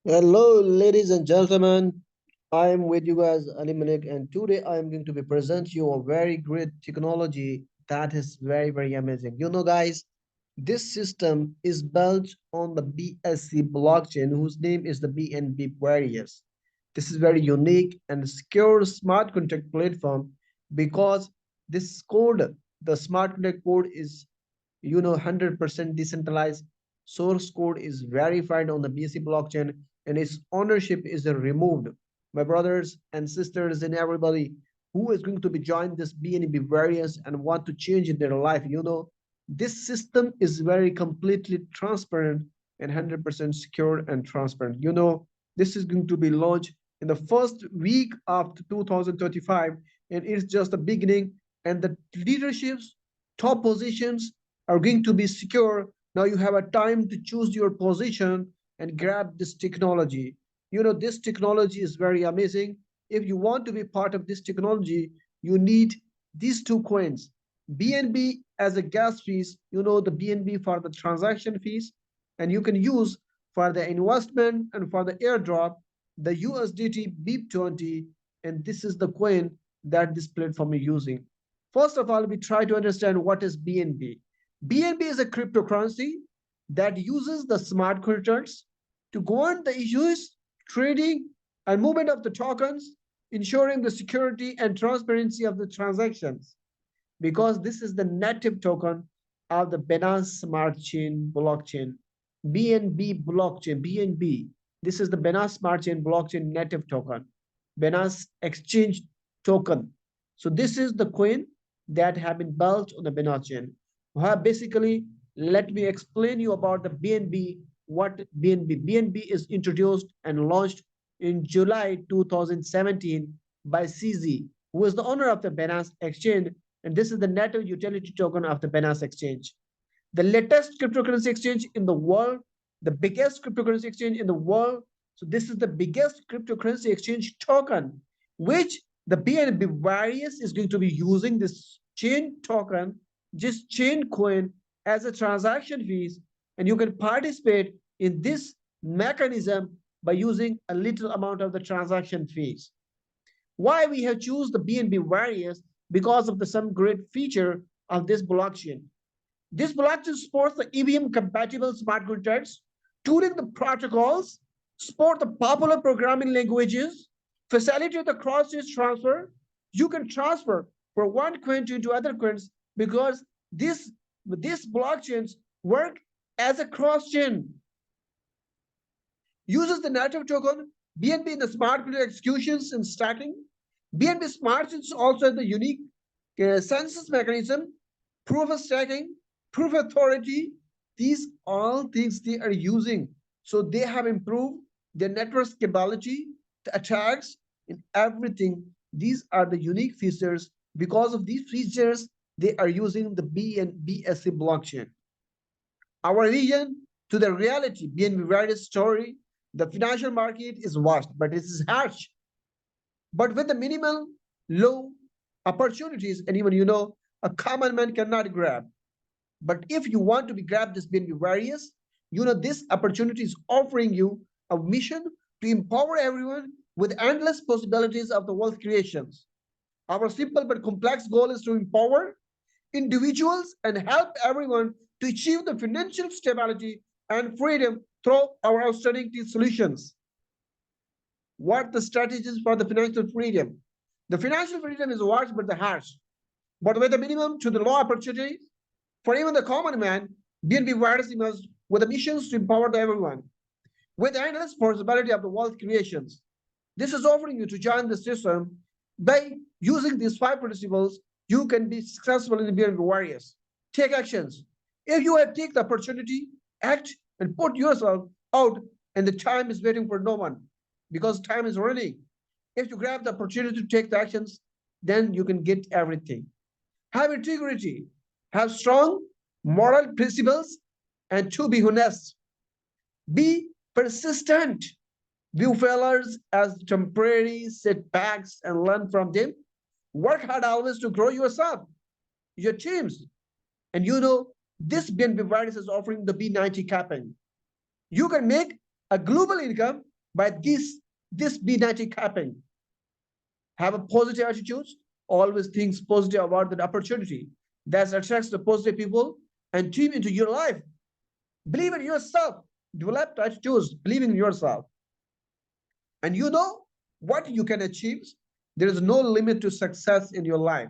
Hello, ladies and gentlemen. I am with you guys, Ali Malik, and today I am going to be present you a very great technology that is very amazing. Guys, this system is built on the BSC blockchain, whose name is the BNB Various. This is very unique and secure smart contract platform because this code, the smart contract code, is 100% decentralized. Source code is verified on the BSC blockchain and its ownership is removed. My brothers and sisters and everybody who is going to be join this BNB various and want to change in their life, this system is very completely transparent and 100% secure and transparent. This is going to be launched in the first week of 2035, and it's just the beginning. And the leaderships, top positions are going to be secure. Now you have a time to choose your position and grab this technology. This technology is very amazing. If you want to be part of this technology, you need these two coins. BNB as a gas fees, the BNB for the transaction fees, and you can use for the investment and for the airdrop the USDT BIP20, and this is the coin that this platform is using. First of all, we try to understand what is BNB. BNB is a cryptocurrency that uses the smart contracts to govern the issues, trading, and movement of the tokens, ensuring the security and transparency of the transactions. Because this is the native token of the Binance Smart Chain blockchain, BNB blockchain, BNB. This is the Binance Smart Chain blockchain native token, Binance Exchange token. So this is the coin that have been built on the Binance chain. Basically, let me explain you about the BNB. What BNB? BNB is introduced and launched in July 2017 by CZ, who is the owner of the Binance Exchange, and this is the native utility token of the Binance Exchange. The latest cryptocurrency exchange in the world, the biggest cryptocurrency exchange in the world. So this is the biggest cryptocurrency exchange token, which the BNB Various is going to be using this chain token, just chain coin as a transaction fees, and you can participate in this mechanism by using a little amount of the transaction fees. Why we have choose the BNB Various? Because of the some great feature of this blockchain. This blockchain supports the EVM compatible smart contracts, tuning the protocols, support the popular programming languages, facilitate the cross-chain transfer. You can transfer from one coin to into other coins because these blockchains work as a cross-chain. Uses the native token BNB in the smart contract executions and stacking. BNB Smart Chains also has the unique census mechanism, proof of stacking, proof authority. These all things they are using. So they have improved their network scalability, the attacks, and everything. These are the unique features. Because of these features, they are using the BNBSC blockchain. Our vision to the reality, BNB Various story, the financial market is vast, but it is harsh. But with the minimal, low opportunities, and even a common man cannot grab. But if you want to be grabbed this BNB Various, this opportunity is offering you a mission to empower everyone with endless possibilities of the wealth creations. Our simple but complex goal is to empower individuals and help everyone to achieve the financial stability and freedom through our outstanding solutions. What the strategies for the financial freedom? The financial freedom is vast but the harsh. But with a minimum to the low opportunity for even the common man, BNB Virus emerged with the missions to empower everyone with endless possibility of the wealth creations. This is offering you to join the system by using these five principles. You can be successful in the BNB Warriors. Take actions. If you have taken the opportunity, act and put yourself out, and the time is waiting for no one because time is running. If you grab the opportunity to take the actions, then you can get everything. Have integrity, have strong moral principles, and to be honest, be persistent. View failures as temporary setbacks and learn from them. Work hard always to grow yourself, your teams. And this BNB Virus is offering the B90 capping. You can make a global income by this B90 capping. Have a positive attitude, always thinks positive about the opportunity that attracts the positive people and team into your life. Believe in yourself. Develop attitudes, believe in yourself. And you know what you can achieve. There is no limit to success in your life.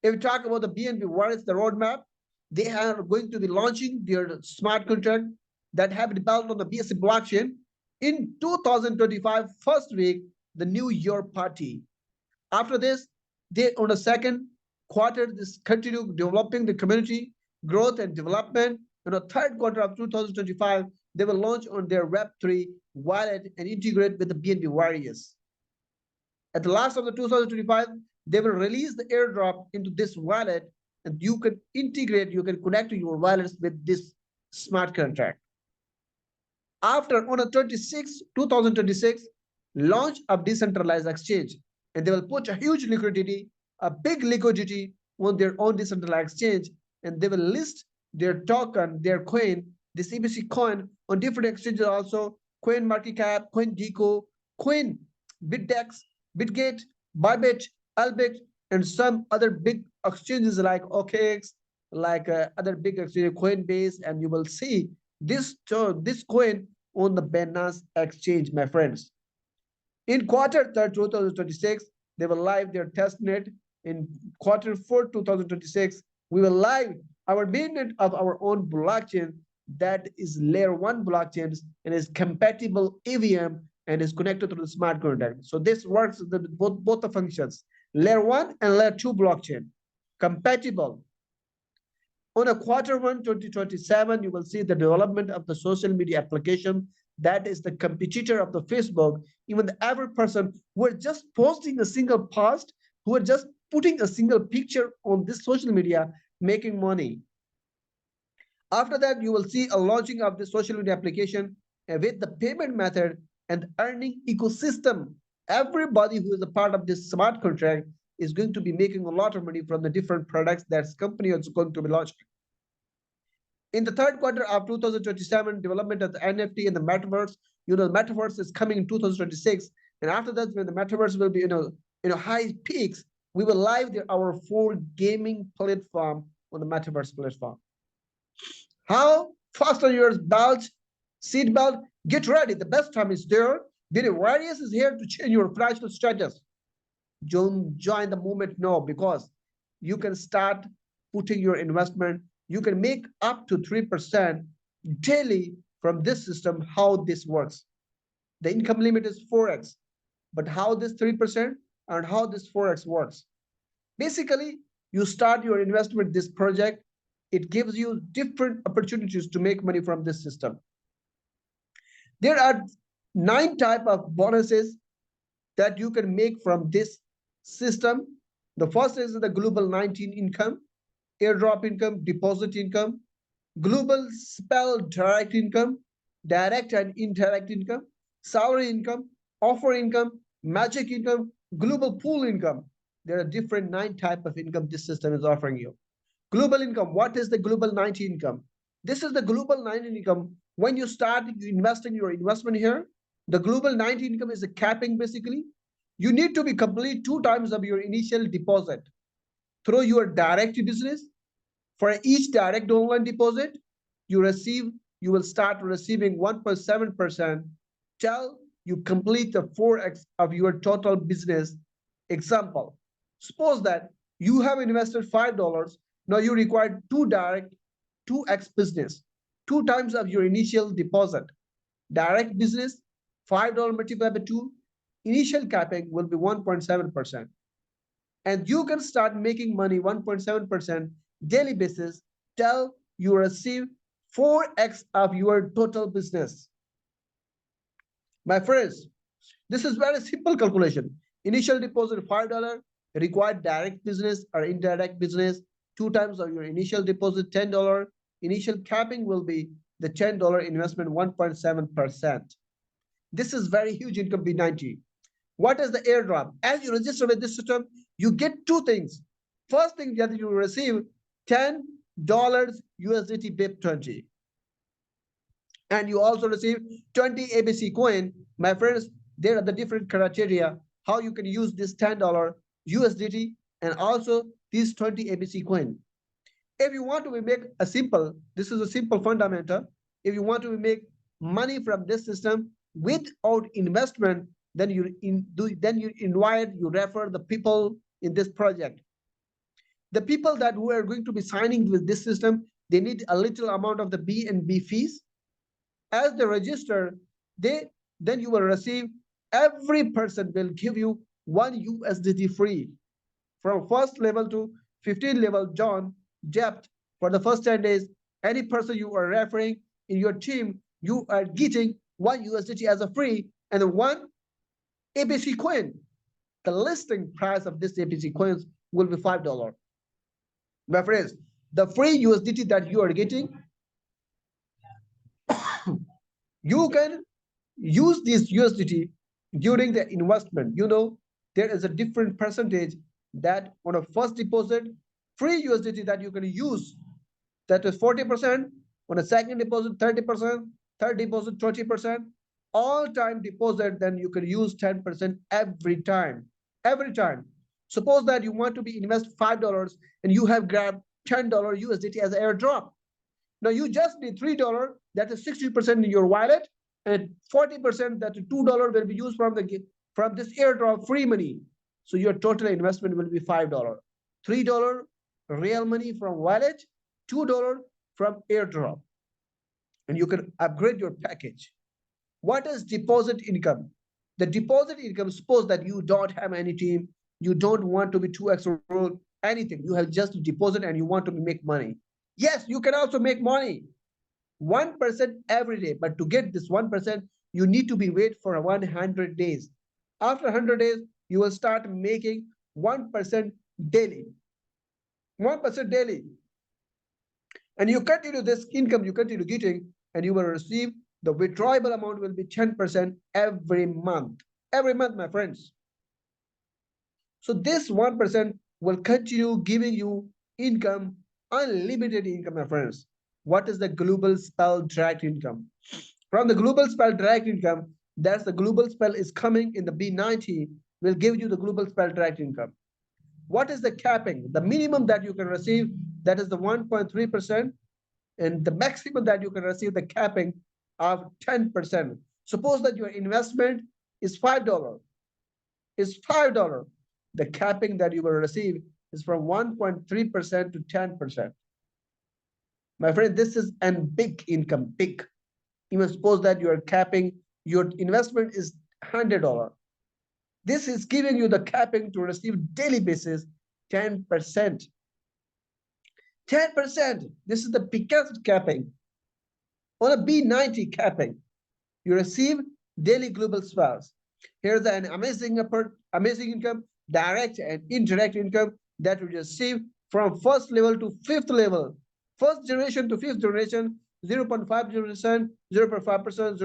If we talk about the BNB, what is the roadmap? They are going to be launching their smart contract that have been built on the BSC blockchain in 2025 first week, the New Year party. After this, they on the second quarter, this continue developing the community growth and development. In the third quarter of 2025, they will launch on their Web3 wallet and integrate with the BNB Various. At the last of the 2025, they will release the airdrop into this wallet, and you can integrate, you can connect to your wallets with this smart contract. After on the 26th, 2026, launch of decentralized exchange, and they will put a huge liquidity, a big liquidity on their own decentralized exchange, and they will list their token, their coin, this EBC coin on different exchanges also, Coin Market Cap, Coin Deco, Coin BitDex, BitGate, Bybit, Albit, and some other big exchanges like OKX, like other big exchanges, Coinbase, and you will see this coin on the Binance exchange, my friends. In quarter third 2026, they will live their testnet. In quarter four 2026, we will live our mainnet of our own blockchain that is layer one blockchains and is compatible EVM and is connected to the smart contract. So this works with both the functions, layer one and layer two blockchain, compatible. On a quarter one 2027, you will see the development of the social media application that is the competitor of the Facebook. Even the average person who are just posting a single post, who are just putting a single picture on this social media, making money. After that, you will see a launching of the social media application with the payment method and earning ecosystem. Everybody who is a part of this smart contract is going to be making a lot of money from the different products that company is going to be launching. In the third quarter of 2027, development of the NFT and the metaverse, the metaverse is coming in 2026. And after that, when the metaverse will be, high peaks, we will live our full gaming platform on the metaverse platform. How fast are your belts, seat belt? Get ready. The best time is there. BNB Various is here to change your financial status. Join the movement now, because you can start putting your investment. You can make up to 3% daily from this system. How this works? The income limit is 4x, but how this 3% and how this 4x works? Basically, you start your investment in this project. It gives you different opportunities to make money from this system. There are 9 types of bonuses that you can make from this system. The first is the global 19 income, airdrop income, deposit income, global spell direct income, direct and indirect income, salary income, offer income, magic income, global pool income. There are different 9 types of income this system is offering you. Global income. What is the global 19 income? This is the global 19 income. When you start investing your investment here, the global 19 income is a capping basically. You need to be complete 2 times of your initial deposit through your direct business. For each direct online deposit you will start receiving 1.7% till you complete the 4x of your total business. Example, suppose that you have invested $5. Now you require 2x business, 2 times of your initial deposit. Direct business, $5 multiplied by 2, initial capping will be 1.7%. And you can start making money 1.7% daily basis till you receive 4x of your total business. My friends, this is very simple calculation. Initial deposit $5, required direct business or indirect business 2 times of your initial deposit $10. Initial capping will be the $10 investment 1.7%. This is very huge income B90. What is the airdrop? As you register with this system, you get 2 things. First thing that you receive $10 USDT BIP20. and you also receive 20 ABC coin. My friends, there are the different criteria how you can use this $10 USDT and also these 20 ABC coin. If you want to make a simple, this is a simple fundamental. If you want to make money from this system without investment, then you invite, you refer the people in this project. The people that who are going to be signing with this system, they need a little amount of the BNB fees. As they register, they then you will receive, every person will give you 1 USDT free from first level to 15 level John depth for the first 10 days. Any person you are referring in your team, you are getting 1 USDT as a free and one ABC coin. The listing price of this ABC coins will be $5. My friends, the free USDT that you are getting, you can use this USDT during the investment. There is a different percentage that on a first deposit, free USDT that you can use, that is 40%, on a second deposit, 30%, third deposit, 20%, all time deposit, then you can use 10% every time. Every time. Suppose that you want to be invest $5 and you have grabbed $10 USDT as an airdrop. Now you just need $3, that is 60% in your wallet, and 40%, that $2 will be used from this airdrop free money. So your total investment will be $5. $3 real money from wallet, $2 from airdrop. And you can upgrade your package. What is deposit income? The deposit income, suppose that you don't have any team, you don't want to be 2x rule, anything. You have just deposit and you want to make money. Yes, you can also make money. 1% every day. But to get this 1%, you need to be wait for 100 days. After 100 days, you will start making 1% daily. 1% daily. And you continue this income, you continue getting, and you will receive the withdrawable amount will be 10% every month. Every month, my friends. So this 1% will continue giving you income, unlimited income, my friends. What is the global spell direct income? From the global spell direct income, that's the global spell is coming in the B90, will give you the global spell direct income. What is the capping? The minimum that you can receive, that is the 1.3%, and the maximum that you can receive, the capping of 10%. Suppose that your investment is $5. Is $5. The capping that you will receive is from 1.3% to 10%. My friend, this is a big income, big. Even suppose that you are capping, your investment is $100. This is giving you the capping to receive daily basis 10%. 10%. This is the biggest capping. On a B90 capping, you receive daily global swells. Here's an amazing income, direct and indirect income that you receive from first level to fifth level. First generation to fifth generation, 0.5%, 0.5%, 0.5%,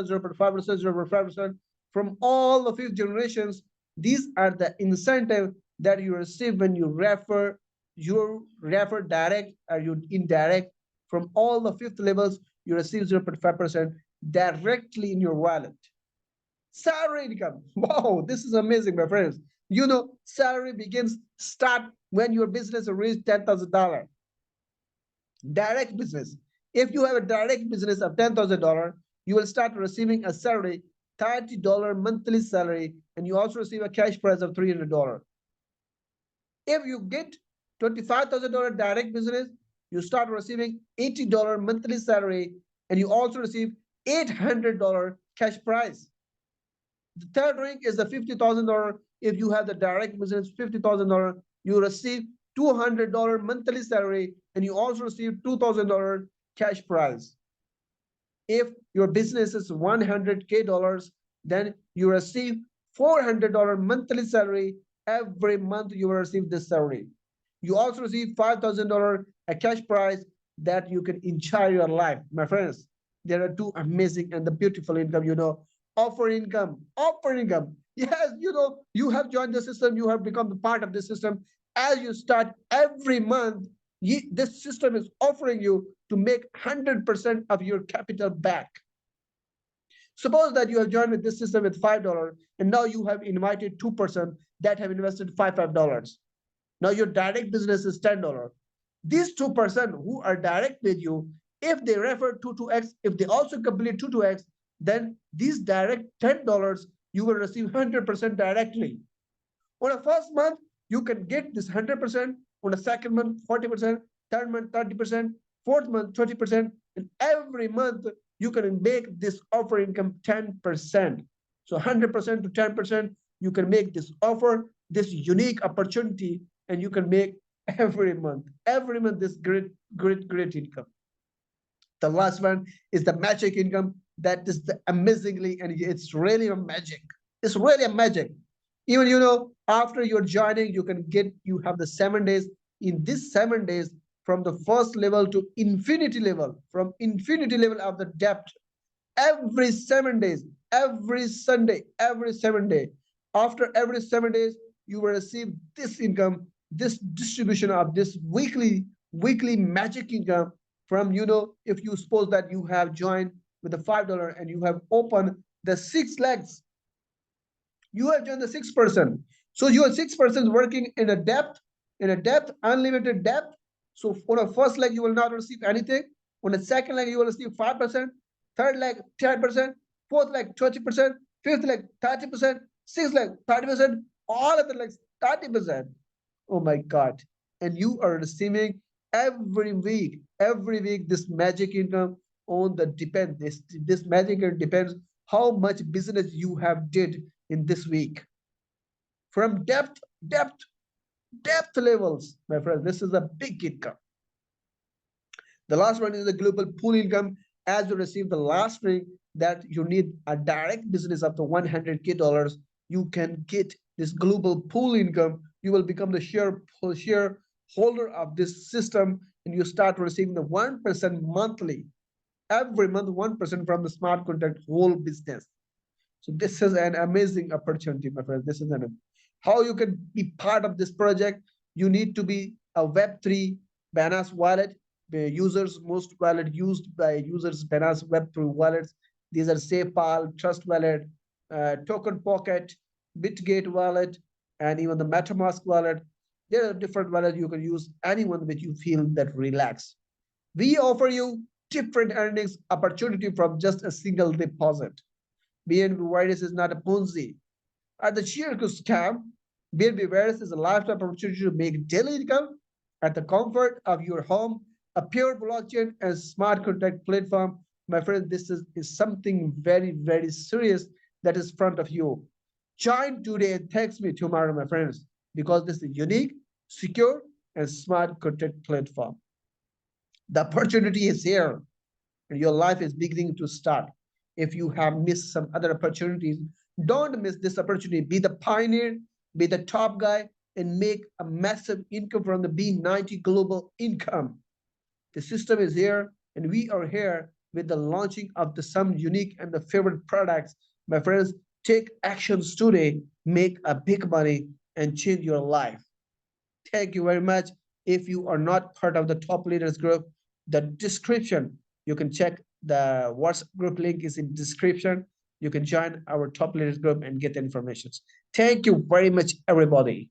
0.5%, 0.5%. From all the fifth generations, these are the incentive that you receive when you refer direct or you indirect. From all the fifth levels, you receive 0.5% directly in your wallet. Salary income. Wow, this is amazing, my friends. Salary start when your business reaches $10,000. Direct business. If you have a direct business of $10,000, you will start receiving a salary, $30 monthly salary, and you also receive a cash prize of $300. If you get $25,000 direct business, you start receiving $80 monthly salary, and you also receive $800 cash prize. The third rank is the $50,000. If you have the direct business, $50,000, you receive $200 monthly salary, and you also receive $2,000 cash prize. If your business is $100K, then you receive $400 monthly salary. Every month you will receive this salary. You also receive $5,000 a cash prize that you can enjoy your life. My friends, there are two amazing and the beautiful income, offer income. Yes, you have joined the system, you have become the part of the system. As you start every month, This system is offering you to make 100% of your capital back. Suppose that you have joined with this system with $5 and now you have invited 2% that have invested $5. Now your direct business is $10. These 2% who are direct with you, if they refer to 2x, if they also complete 2x, then these direct $10 you will receive 100% directly. On a first month, you can get this 100%. On a second month, 40%. Third month, 30%. Fourth month, 20%. And every month, you can make this offer income 10%. So 100% to 10%, you can make this offer, this unique opportunity, and you can make every month this great income. The last one is the magic income. That is the amazingly, and it's really a magic. It's really a magic. Even after you're joining, you have the 7 days. In this 7 days, from the first level to infinity level, from infinity level of the debt, every 7 days, every Sunday, every 7 day. After every 7 days, you will receive this income, this distribution of this weekly magic income from, if you suppose that you have joined with the $5 and you have opened the 6 legs, you have joined the 6%. So your 6% working in a depth, unlimited depth. So on a first leg, you will not receive anything. On the second leg, you will receive 5%, third leg, 10%, fourth leg, 20%, fifth leg, 30%, sixth leg, 30%, all of the legs, 30%. Oh my God. And you are receiving every week, this magic income on the depend. This magic income depends how much business you have did in this week. From depth levels, my friends, this is a big income. The last one is the global pool income. As you receive the last ring that you need a direct business up to $100K, you can get this global pool income. You will become the shareholder of this system, and you start receiving the 1% monthly, every month 1% from the smart contract whole business. So this is an amazing opportunity, my friends. This is how you can be part of this project. You need to be a Web3 Binance wallet. The most wallet used by users, Binance Web3 wallets. These are SafePal, Trust Wallet, Token Pocket, Bitgate wallet, and even the MetaMask wallet. There are different wallets you can use, anyone which you feel that relax. We offer you different earnings opportunity from just a single deposit. BNB Various is not a Ponzi. At the sheer scam, BNB Various is a lifetime opportunity to make daily income at the comfort of your home, a pure blockchain and smart contract platform. My friend, this is something very, very serious that is in front of you. Join today and thanks me tomorrow, my friends, because this is unique, secure, and smart contract platform. The opportunity is here, and your life is beginning to start. If you have missed some other opportunities, don't miss this opportunity. Be the pioneer, be the top guy, and make a massive income from the B90 global income. The system is here, and we are here with the launching of some unique and the favorite products. My friends, take actions today, make a big money, and change your life. Thank you very much. If you are not part of the top leaders group, the description, you can check the WhatsApp group link is in description. You can join our top leaders group and get the information. Thank you very much, everybody.